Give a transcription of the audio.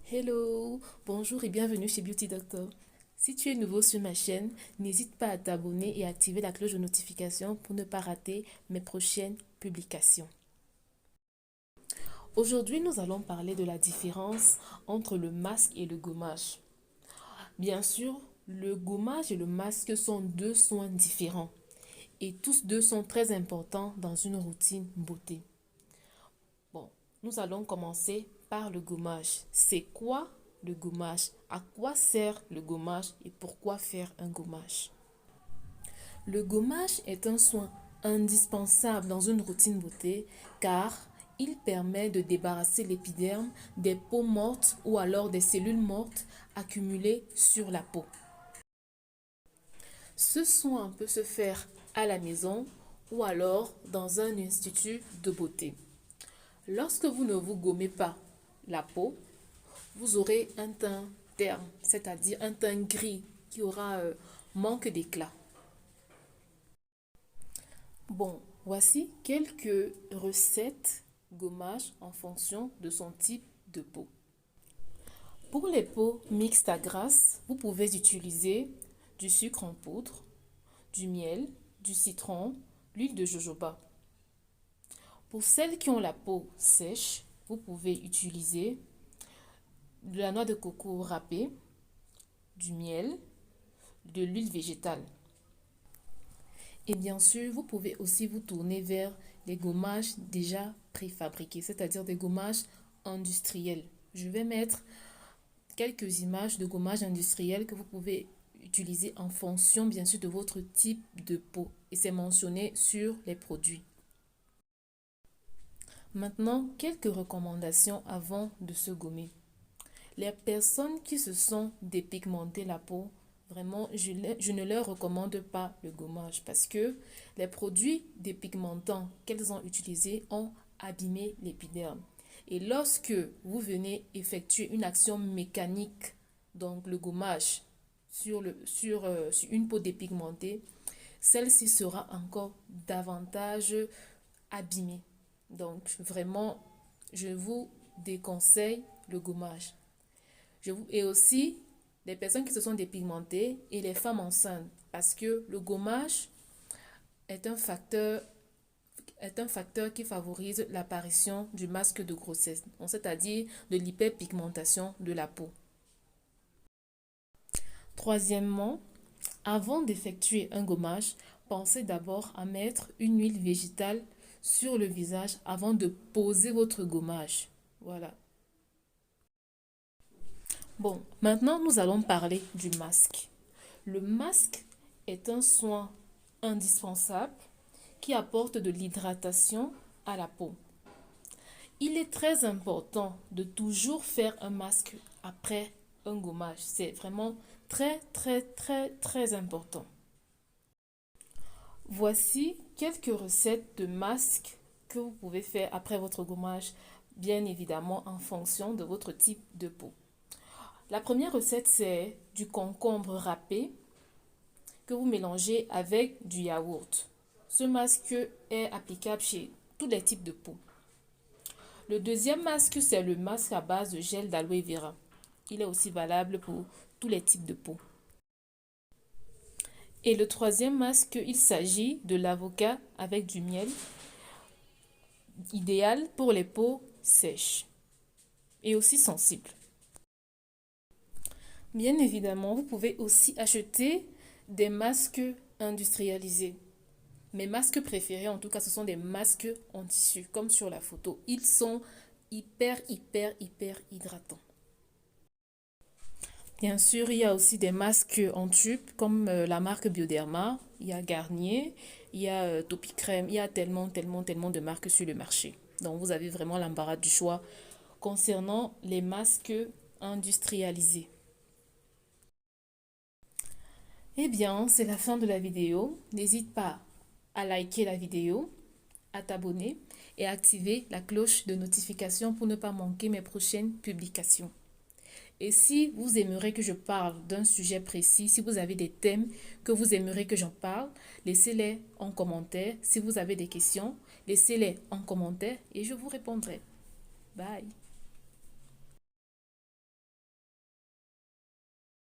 Hello, bonjour et bienvenue chez Beauty Doctor. Si tu es nouveau sur ma chaîne, n'hésite pas à t'abonner et activer la cloche de notification pour ne pas rater mes prochaines publications. Aujourd'hui, nous allons parler de la différence entre le masque et le gommage. Bien sûr, le gommage et le masque sont deux soins différents et tous deux sont très importants dans une routine beauté. Bon, nous allons commencer par le gommage. C'est quoi le gommage? À quoi sert le gommage et pourquoi faire un gommage? Le gommage est un soin indispensable dans une routine beauté car il permet de débarrasser l'épiderme des peaux mortes ou alors des cellules mortes accumulées sur la peau. Ce soin peut se faire à la maison ou alors dans un institut de beauté. Lorsque vous ne vous gommez pas la peau, vous aurez un teint terne, c'est-à-dire un teint gris qui aura manque d'éclat. Bon, voici quelques recettes gommage en fonction de son type de peau. Pour les peaux mixtes à grasse, vous pouvez utiliser du sucre en poudre, du miel, du citron, l'huile de jojoba. Pour celles qui ont la peau sèche, vous pouvez utiliser de la noix de coco râpée, du miel, de l'huile végétale. Et bien sûr, vous pouvez aussi vous tourner vers les gommages déjà préfabriqués, c'est-à-dire des gommages industriels. Je vais mettre quelques images de gommages industriels que vous pouvez utiliser en fonction, bien sûr, de votre type de peau. Et c'est mentionné sur les produits. Maintenant, quelques recommandations avant de se gommer. Les personnes qui se sont dépigmentées la peau, vraiment, je ne leur recommande pas le gommage parce que les produits dépigmentants qu'elles ont utilisés ont abîmé l'épiderme. Et lorsque vous venez effectuer une action mécanique, donc le gommage sur une peau dépigmentée, celle-ci sera encore davantage abîmée. Donc, vraiment, je vous déconseille le gommage. Et aussi, les personnes qui se sont dépigmentées et les femmes enceintes, parce que le gommage est est un facteur qui favorise l'apparition du masque de grossesse, c'est-à-dire de l'hyperpigmentation de la peau. Troisièmement, avant d'effectuer un gommage, pensez d'abord à mettre une huile végétale sur le visage avant de poser votre gommage. Voilà. Bon, maintenant nous allons parler du masque. Le masque est un soin indispensable qui apporte de l'hydratation à la peau. Il est très important de toujours faire un masque après un gommage. C'est vraiment très important. Voici quelques recettes de masques que vous pouvez faire après votre gommage, bien évidemment en fonction de votre type de peau. La première recette, c'est du concombre râpé que vous mélangez avec du yaourt. Ce masque est applicable chez tous les types de peau. Le deuxième masque, c'est le masque à base de gel d'aloe vera. Il est aussi valable pour tous les types de peau. Et le troisième masque, il s'agit de l'avocat avec du miel, idéal pour les peaux sèches et aussi sensibles. Bien évidemment, vous pouvez aussi acheter des masques industrialisés. Mes masques préférés, en tout cas, ce sont des masques en tissu, comme sur la photo. Ils sont hyper hydratants. Bien sûr, il y a aussi des masques en tube, comme la marque Bioderma. Il y a Garnier, il y a Topicrème. Il y a tellement de marques sur le marché. Donc, vous avez vraiment l'embarras du choix concernant les masques industrialisés. Eh bien, c'est la fin de la vidéo. N'hésite pas à liker la vidéo, à t'abonner et à activer la cloche de notification pour ne pas manquer mes prochaines publications. Et si vous aimeriez que je parle d'un sujet précis, si vous avez des thèmes que vous aimeriez que j'en parle, laissez-les en commentaire. Si vous avez des questions, laissez-les en commentaire et je vous répondrai. Bye!